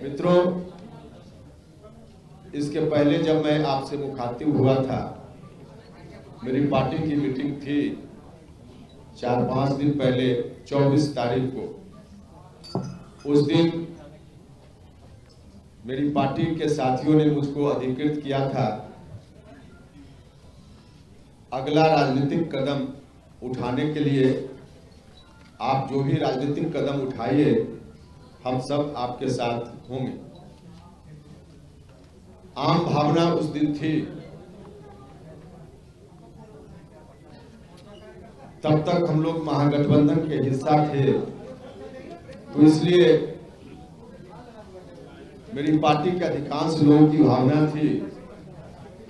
मित्रों, इसके पहले जब मैं आपसे मुखातिब हुआ था, मेरी पार्टी की मीटिंग थी 4-5 दिन पहले 24 तारीख को। उस दिन मेरी पार्टी के साथियों ने मुझको अधिकृत किया था अगला राजनीतिक कदम उठाने के लिए। आप जो भी राजनीतिक कदम उठाइए, हम सब आपके साथ होंगे। आम भावना उस दिन थी। तब तक हम लोग महागठबंधन के हिस्सा थे, तो इसलिए मेरी पार्टी के अधिकांश लोगों की भावना थी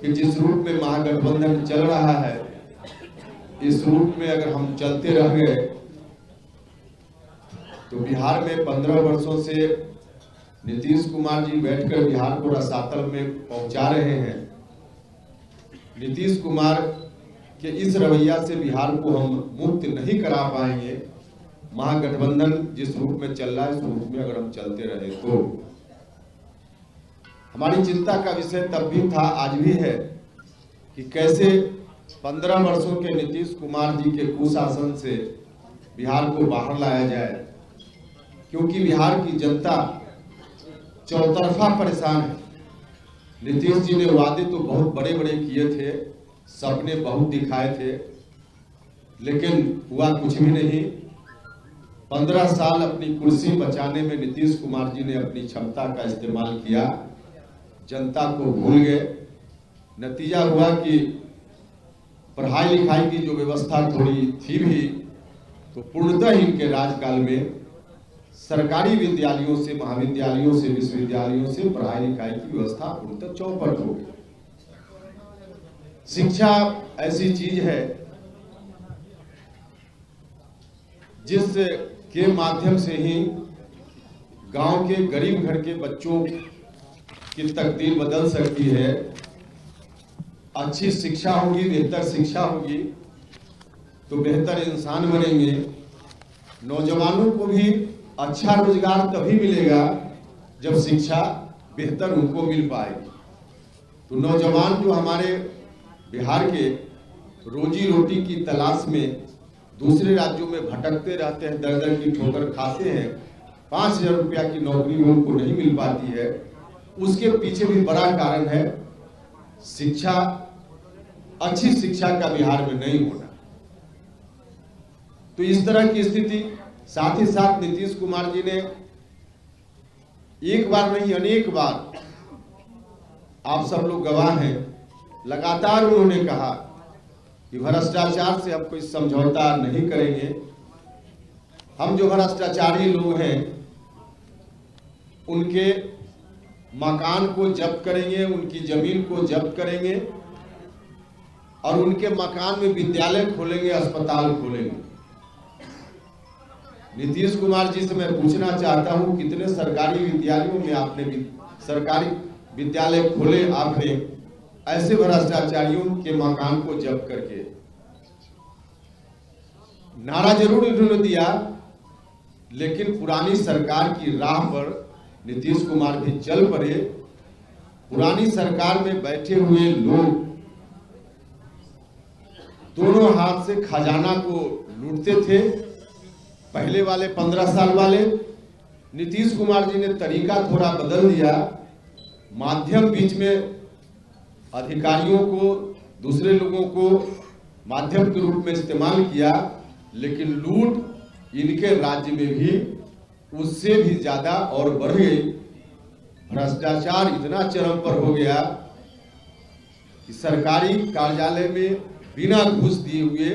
कि जिस रूप में महागठबंधन चल रहा है, इस रूप में अगर हम चलते रह गए तो बिहार में 15 वर्षों से नीतीश कुमार जी बैठकर बिहार को रसातल में पहुंचा रहे हैं। नीतीश कुमार के इस रवैया से बिहार को हम मुक्त नहीं करा पाएंगे। महागठबंधन जिस रूप में चल रहा है, इस रूप में अगर हम चलते रहे तो हमारी चिंता का विषय तब भी था, आज भी है, कि कैसे 15 वर्षों के नीतीश कुमार जी के कुशासन से बिहार को बाहर लाया जाए, क्योंकि बिहार की जनता चौतरफा परेशान है। नीतीश जी ने वादे तो बहुत बड़े बड़े किए थे, सपने बहुत दिखाए थे, लेकिन हुआ कुछ भी नहीं। 15 साल अपनी कुर्सी बचाने में नीतीश कुमार जी ने अपनी क्षमता का इस्तेमाल किया, जनता को भूल गए। नतीजा हुआ कि पढ़ाई लिखाई की जो व्यवस्था थोड़ी थी भी, तो पूर्णतः इनके राजकाल में सरकारी विद्यालयों से, महाविद्यालयों से, विश्वविद्यालयों से पढ़ाई लिखाई की व्यवस्था पूर्णतः चौपट हो गई। शिक्षा ऐसी चीज है जिस के माध्यम से ही गांव के गरीब घर के बच्चों की तकदीर बदल सकती है। अच्छी शिक्षा होगी, बेहतर शिक्षा होगी तो बेहतर इंसान बनेंगे। नौजवानों को भी अच्छा रोजगार तभी मिलेगा जब शिक्षा बेहतर उनको मिल पाएगी। तो नौजवान जो हमारे बिहार के रोजी रोटी की तलाश में दूसरे राज्यों में भटकते रहते हैं, दर दर की ठोकर खाते हैं, 5,000 रुपया की नौकरी उनको नहीं मिल पाती है, उसके पीछे भी बड़ा कारण है शिक्षा, अच्छी शिक्षा का बिहार में नहीं होना। तो इस तरह की स्थिति, साथ ही साथ नीतीश कुमार जी ने एक बार नहीं अनेक बार, आप सब लोग गवाह हैं, लगातार उन्होंने कहा कि भ्रष्टाचार से हम कोई समझौता नहीं करेंगे। हम जो भ्रष्टाचारी लोग हैं उनके मकान को जब्त करेंगे, उनकी जमीन को जब्त करेंगे और उनके मकान में विद्यालय खोलेंगे, अस्पताल खोलेंगे। नीतीश कुमार जी से मैं पूछना चाहता हूं, कितने सरकारी विद्यालयों में आपने सरकारी विद्यालय खोले आपने ऐसे भ्रष्टाचारियों के मकान को जब्त करके? नारा जरूर इन्होंने दिया, लेकिन पुरानी सरकार की राह पर नीतीश कुमार भी चल पड़े। पुरानी सरकार में बैठे हुए लोग दोनों हाथ से खजाना को लूटते थे। पहले वाले 15 साल वाले, नीतीश कुमार जी ने तरीका थोड़ा बदल दिया, माध्यम बीच में अधिकारियों को, दूसरे लोगों को माध्यम के रूप में इस्तेमाल किया, लेकिन लूट इनके राज्य में भी उससे भी ज्यादा और बढ़ गई। भ्रष्टाचार इतना चरम पर हो गया कि सरकारी कार्यालय में बिना घूस दिए हुए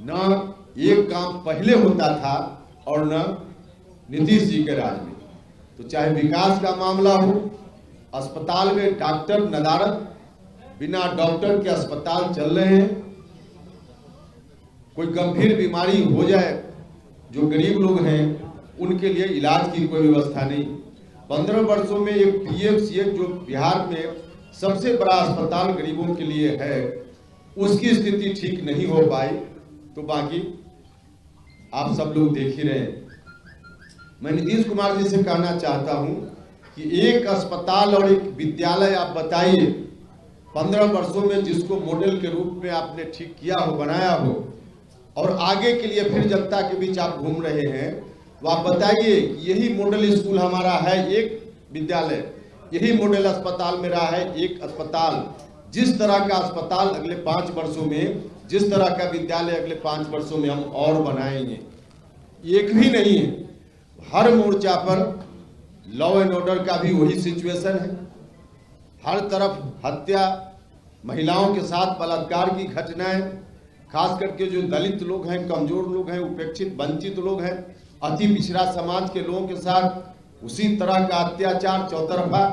न एक काम पहले होता था और न नीतीश जी के राज में। तो चाहे विकास का मामला हो, अस्पताल में डॉक्टर नदारत, बिना डॉक्टर के अस्पताल चल रहे हैं। कोई गंभीर बीमारी हो जाए, जो गरीब लोग हैं उनके लिए इलाज की कोई व्यवस्था नहीं। 15 वर्षों में एक पीएमसीएच जो बिहार में सबसे बड़ा अस्पताल गरीबों के लिए है, उसकी स्थिति ठीक नहीं हो पाई। तो बाकी आप सब लोग देख ही रहे हैं। मैं नीतीश कुमार जी से कहना चाहता हूं कि एक अस्पताल और एक विद्यालय आप बताइए 15 वर्षों में जिसको मॉडल के रूप में आपने ठीक किया हो, बनाया हो, और आगे के लिए फिर जनता के बीच आप घूम रहे हैं, तो आप बताइए कि यही मॉडल स्कूल हमारा है एक विद्यालय, यही मॉडल अस्पताल मेरा है एक अस्पताल। जिस तरह का अस्पताल अगले 5 वर्षों में, जिस तरह का विद्यालय अगले 5 वर्षों में हम और बनाएंगे, एक भी नहीं है। हर मोर्चा पर लॉ एंड ऑर्डर का भी वही सिचुएशन है। हर तरफ हत्या, महिलाओं के साथ बलात्कार की घटनाएं, खास करके जो दलित लोग हैं, कमजोर लोग हैं, उपेक्षित वंचित लोग हैं, अति पिछड़ा समाज के लोगों के साथ उसी तरह का अत्याचार चौतरफा।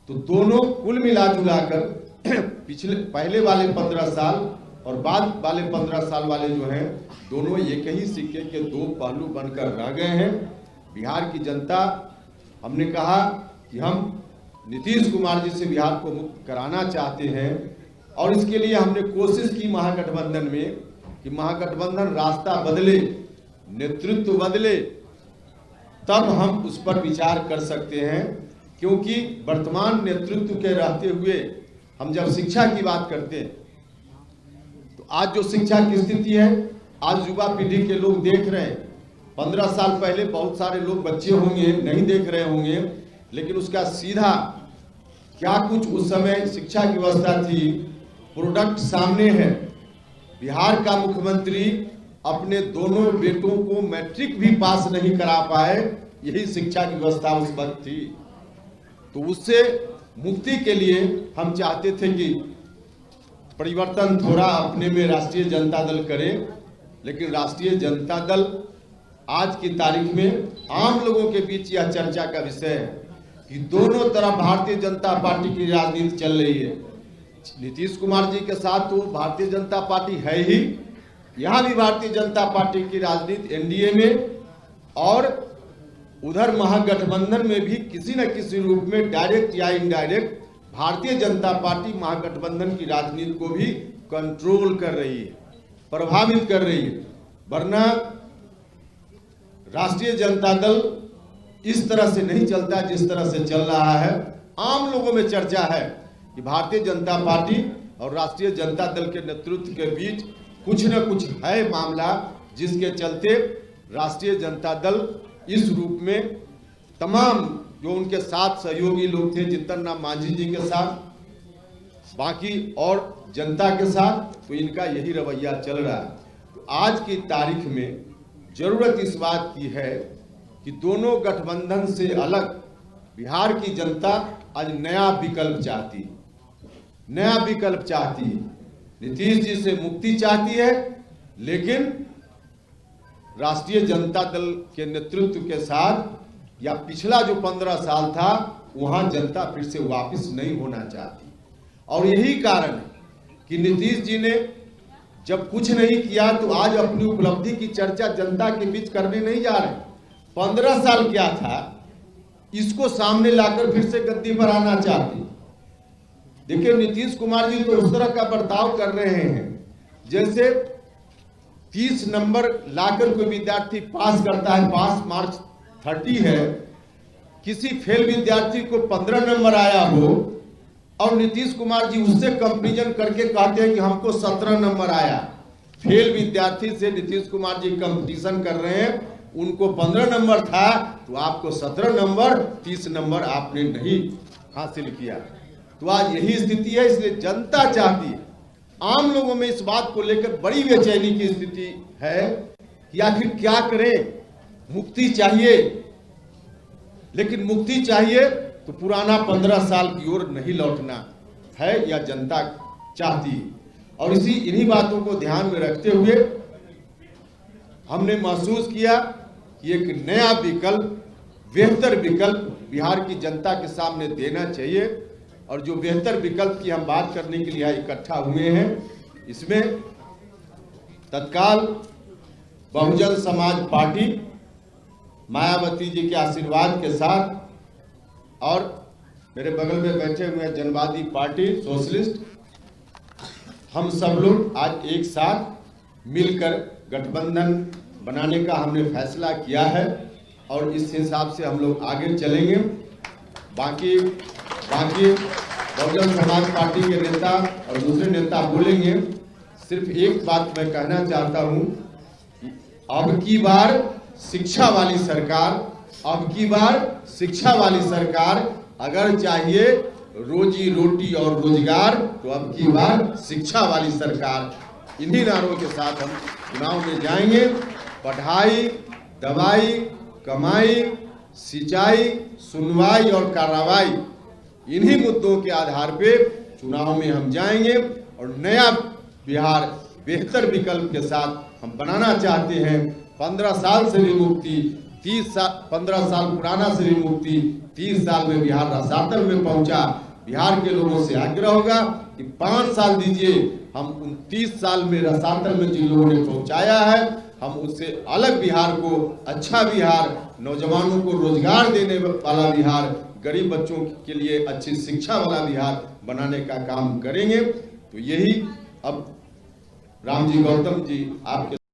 तो दोनों कुल मिला जुला कर पहले वाले 15 साल और बाद वाले 15 साल वाले जो हैं, दोनों एक ही सिक्के के दो पहलू बनकर रह गए हैं। बिहार की जनता, हमने कहा कि हम नीतीश कुमार जी से बिहार को मुक्त कराना चाहते हैं, और इसके लिए हमने कोशिश की महागठबंधन में कि महागठबंधन रास्ता बदले, नेतृत्व बदले, तब हम उस पर विचार कर सकते हैं। क्योंकि वर्तमान नेतृत्व के रहते हुए हम जब शिक्षा की बात करते हैं, तो आज जो शिक्षा की स्थिति है, आज युवा पीढ़ी के लोग देख रहे हैं। 15 साल पहले बहुत सारे लोग, बच्चे होंगे, नहीं देख रहे होंगे, लेकिन उसका सीधा क्या कुछ उस समय शिक्षा की व्यवस्था थी, प्रोडक्ट सामने है। बिहार का मुख्यमंत्री अपने दोनों बेटों को मैट्रिक भी पास नहीं करा पाए, यही शिक्षा की व्यवस्था उस वक्त थी। तो उससे मुक्ति के लिए हम चाहते थे कि परिवर्तन थोड़ा अपने में राष्ट्रीय जनता दल करे, लेकिन राष्ट्रीय जनता दल आज की तारीख में आम लोगों के बीच यह चर्चा का विषय है कि दोनों तरफ भारतीय जनता पार्टी की राजनीति चल रही है। नीतीश कुमार जी के साथ तो भारतीय जनता पार्टी है ही, यहाँ भी भारतीय जनता पार्टी की राजनीति एनडीए में, और उधर महागठबंधन में भी किसी न किसी रूप में डायरेक्ट या इनडायरेक्ट भारतीय जनता पार्टी महागठबंधन की राजनीति को भी कंट्रोल कर रही है, प्रभावित कर रही है। वरना राष्ट्रीय जनता दल इस तरह से नहीं चलता जिस तरह से चल रहा है। आम लोगों में चर्चा है कि भारतीय जनता पार्टी और राष्ट्रीय जनता दल के नेतृत्व के बीच कुछ न कुछ है मामला, जिसके चलते राष्ट्रीय जनता दल इस रूप में तमाम जो उनके साथ सहयोगी लोग थे, जितन राम मांझी जी के साथ, बाकी और जनता के साथ, तो इनका यही रवैया चल रहा है। तो आज की तारीख में जरूरत इस बात की है कि दोनों गठबंधन से अलग बिहार की जनता आज नया विकल्प चाहती है, नया विकल्प चाहती है। नीतीश जी से मुक्ति चाहती है, लेकिन राष्ट्रीय जनता दल के नेतृत्व के साथ या पिछला जो 15 साल था, वहां जनता फिर से वापस नहीं होना चाहती। और यही कारण है कि नीतीश जी ने जब कुछ नहीं किया, तो आज अपनी उपलब्धि की चर्चा जनता के बीच करने नहीं जा रहे। 15 साल क्या था, इसको सामने लाकर फिर से गद्दी पर आना चाहती। देखिए, नीतीश कुमार जी तो उस तरह का बर्ताव कर रहे हैं जैसे 30 नंबर लाकर कोई विद्यार्थी पास करता है, पास मार्क्स 30 है, किसी फेल विद्यार्थी को 15 नंबर आया हो और नीतीश कुमार जी उससे कंपैरिजन करके कहते हैं कि हमको 17 नंबर आया। फेल विद्यार्थी से नीतीश कुमार जी कंपटीशन कर रहे हैं, उनको 15 नंबर था तो आपको 17 नंबर, 30 नंबर आपने नहीं हासिल किया। तो आज यही स्थिति है। इसलिए जनता चाहती है, आम लोगों में इस बात को लेकर बड़ी बेचैनी की स्थिति है कि आखिर क्या करें। मुक्ति चाहिए, लेकिन मुक्ति चाहिए तो पुराना 15 साल की ओर नहीं लौटना है, या जनता चाहती है। और इन्हीं बातों को ध्यान में रखते हुए हमने महसूस किया कि एक नया विकल्प, बेहतर विकल्प बिहार की जनता के सामने देना चाहिए। और जो बेहतर विकल्प की हम बात करने के लिए इकट्ठा हुए हैं, इसमें तत्काल बहुजन समाज पार्टी मायावती जी के आशीर्वाद के साथ, और मेरे बगल में बैठे हुए जनवादी पार्टी सोशलिस्ट, हम सब लोग आज एक साथ मिलकर गठबंधन बनाने का हमने फैसला किया है, और इस हिसाब से हम लोग आगे चलेंगे। बाकी बहुजन समाज पार्टी के नेता और दूसरे नेता बोलेंगे। सिर्फ एक बात मैं कहना चाहता हूं कि अब की बार शिक्षा वाली सरकार, अगर चाहिए रोजी रोटी और रोजगार तो अब की बार शिक्षा वाली सरकार। इन्हीं नारों के साथ हम चुनाव में जाएंगे। पढ़ाई, दवाई, कमाई, सिंचाई, सुनवाई और कार्रवाई, इन्हीं मुद्दों के आधार पे चुनाव में हम जाएंगे और नया बिहार बेहतर विकल्प के साथ हम बनाना चाहते हैं। 15 साल से भी मुक्ति, 15 साल पुराना से भी मुक्ति, 30 साल में बिहार रसातल में पहुंचा। बिहार के लोगों से आग्रह होगा कि 5 साल दीजिए, हम 29 साल में रसातल में जिन लोगों ने पहुंचाया है, हम उससे अलग बिहार को, अच्छा बिहार, नौजवानों को रोजगार देने वाला बिहार, गरीब बच्चों के लिए अच्छी शिक्षा वाला बिहार बनाने का काम करेंगे। तो यही अब रामजी गौतम जी आपके